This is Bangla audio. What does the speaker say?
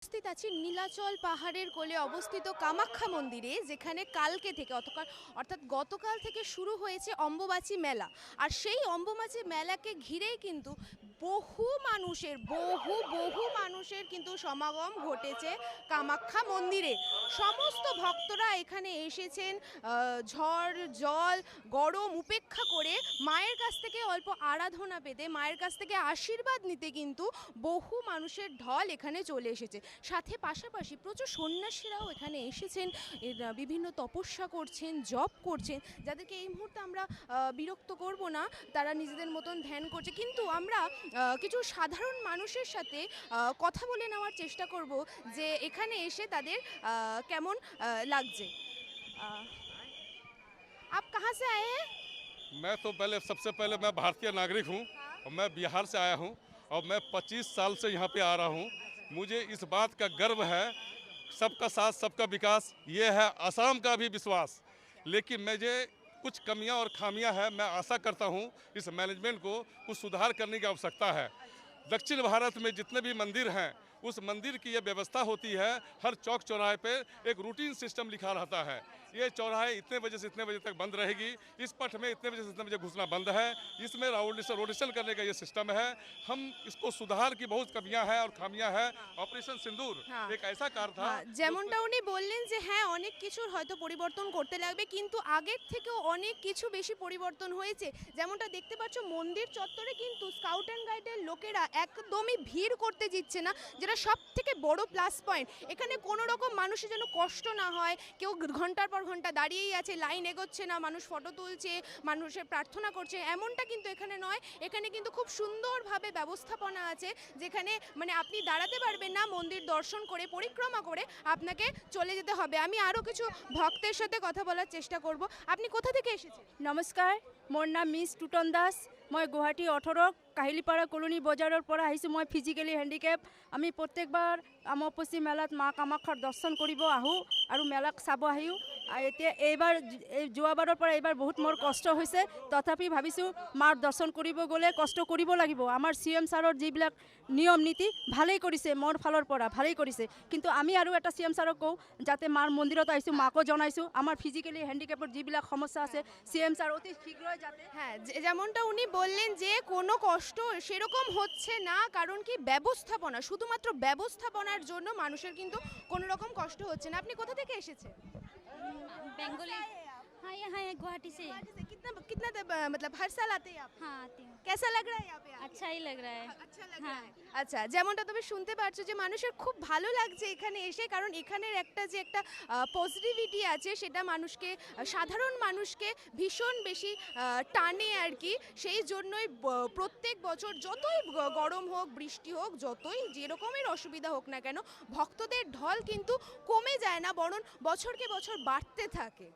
উপস্থিত আছি নীলাচল পাহাড়ের কোলে অবস্থিত কামাখ্যা মন্দিরে, যেখানে কালকে থেকে অর্থাৎ গতকাল থেকে শুরু হয়েছে অম্বুবাচী মেলা। আর সেই অম্বুবাচী মেলাকে ঘিরেই কিন্তু বহু মানুষের কিন্তু সমাগম ঘটেছে কামাখ্যা মন্দিরে। সমস্ত ভক্তরা এখানে এসেছেন ঝড় জল গরম উপেক্ষা করে মায়ের কাছ থেকে অল্প আরাধনা পেতে, মায়ের কাছ থেকে আশীর্বাদ নিতে কিন্তু বহু মানুষের ঢল এখানে চলে এসেছে। সাথে পাশাপাশি প্রচুর সন্ন্যাসীরাও এখানে এসেছেন, বিভিন্ন তপস্যা করছেন, জপ করছেন, যাদেরকে এই মুহূর্তে আমরা বিরক্ত করব না, তারা নিজেদের মতন ধ্যান করছে। কিন্তু আমরা কিছু সাধারণ মানুষের সাথে কথা বলে নেওয়ার চেষ্টা করব যে এখানে এসে তাদের কেমন লাগছে। आप कहाँ से आए हैं? मैं तो सबसे पहले मैं भारतीय नागरिक हूँ और मैं बिहार से आया हूँ और मैं 25 साल से यहाँ पे आ रहा हूँ। मुझे इस बात का गर्व है, सबका साथ सबका विकास, ये है असम का भी विश्वास। लेकिन मुझे कुछ कमियाँ और खामियाँ हैं, मैं आशा करता हूँ इस मैनेजमेंट को कुछ सुधार करने की आवश्यकता है। दक्षिण भारत में जितने भी मंदिर हैं उस मंदिर की ये व्यवस्था होती है, हर चौक चौराहे पे एक रूटीन सिस्टम लिखा रहता है। ये चौराहे इतने बजे से इतने बजे तक बंद रहेगी, इस पथ में इतने बजे से इतने बजे घुसना बंद है, इसमें रोटेशन करने का ये सिस्टम है। हम इसको सुधार की बहुत कमियां हैं और खामियां हैं। ऑपरेशन सिंदूर एक ऐसा कार्य था, যেমনটা উনি বললেন যে হ্যাঁ, অনেক কিছুর হয়তো পরিবর্তন করতে লাগবে, কিন্তু আগের থেকেও অনেক কিছু বেশি পরিবর্তন হয়েছে। যেমনটা দেখতে পাচ্ছ, মন্দির চত্বরে কিন্তু স্কাউট অ্যান্ড গাইডের লোকেরা একদমই ভিড় করতে দিচ্ছে না, যেটা সব থেকে বড় প্লাস পয়েন্ট। এখানে কোনো রকম মানুষের যেন কষ্ট না হয়, কেউ ঘন্টার পর ঘন্টা দাঁড়িয়েই আছে, লাইন এগোচ্ছে না, মানুষ ফটো তুলছে, মানুষের প্রার্থনা করছে, এমনটা কিন্তু এখানে নয়। এখানে কিন্তু খুব সুন্দরভাবে ব্যবস্থাপনা আছে, যেখানে মানে আপনি দাঁড়াতে পারবেন না, মন্দির দর্শন করে পরিক্রমা করে আপনাকে চলে যেতে হবে। আমি আরও কিছু ভক্তের সাথে কথা বলার চেষ্টা করব। আপনি কোথা থেকে এসেছেন? নমস্কাৰ, মোৰ নাম মিছ টুটন দাস। মই গুৱাহাটী 18 কাহিলীপাৰা কলনী বজাৰৰ পৰা আহিছোঁ। মই ফিজিকেলি হেণ্ডিকেপ। আমি প্ৰত্যেকবাৰ অম্বুবাচী মেলাত মা কামাখ্যাৰ দৰ্শন কৰিব আহোঁ আৰু মেলাক চাব আহিও। এতিয়া এইবাৰ যোৱাবাৰৰ পৰা এইবাৰ বহুত মোৰ কষ্ট হৈছে, তথাপি ভাবিছোঁ মাৰ দৰ্শন কৰিব গ'লে কষ্ট কৰিব লাগিব। আমাৰ CM ছাৰৰ যিবিলাক নিয়ম নীতি ভালেই কৰিছে, মোৰ ফালৰ পৰা ভালেই কৰিছে, কিন্তু আমি আৰু এটা CM ছাৰক কওঁ যাতে মাৰ মন্দিৰত আহিছোঁ, মাকো জনাইছোঁ আমাৰ ফিজিকেলি হেণ্ডিকেপৰ যিবিলাক সমস্যা আছে CM ছাৰ অতি শীঘ্রই যাতে। হ্যাঁ, যেমনটা উনি বললেন যে কোনো কষ্ট সেরকম হচ্ছে না, কারণ কি ব্যবস্থাপনা, শুধুমাত্র ব্যবস্থাপনার জন্য মানুষের কিন্তু কোনো রকম কষ্ট হচ্ছে না। আপনি কোথা থেকে এসেছেন? बंगाली। हाँ, यहाँ है गुवाहाटी से। कितना कितना मतलब हर साल आते हैं यहाँ पे? हाँ, आती हूँ। कैसा लग रहा है यहाँ पे आके? अच्छा ही लग रहा है। আচ্ছা লাগ রা হ্যায়। আচ্ছা, যেমনটা তুমি শুনতে পারছো যে মানুষের খুব ভালো লাগছে এখানে এসে, কারণ এখানের একটা পজিটিভিটি আছে, সেটা মানুষকে, সাধারণ মানুষকে ভীষণ বেশি টানে আর কি। সেই জন্যই প্রত্যেক বছর যতই গরম হোক, বৃষ্টি হোক, যতই যেরকমের অসুবিধা হোক না কেন, ভক্তদের ঢল কিন্তু কমে যায় না, বরং বছরকে বছর বাড়তে থাকে।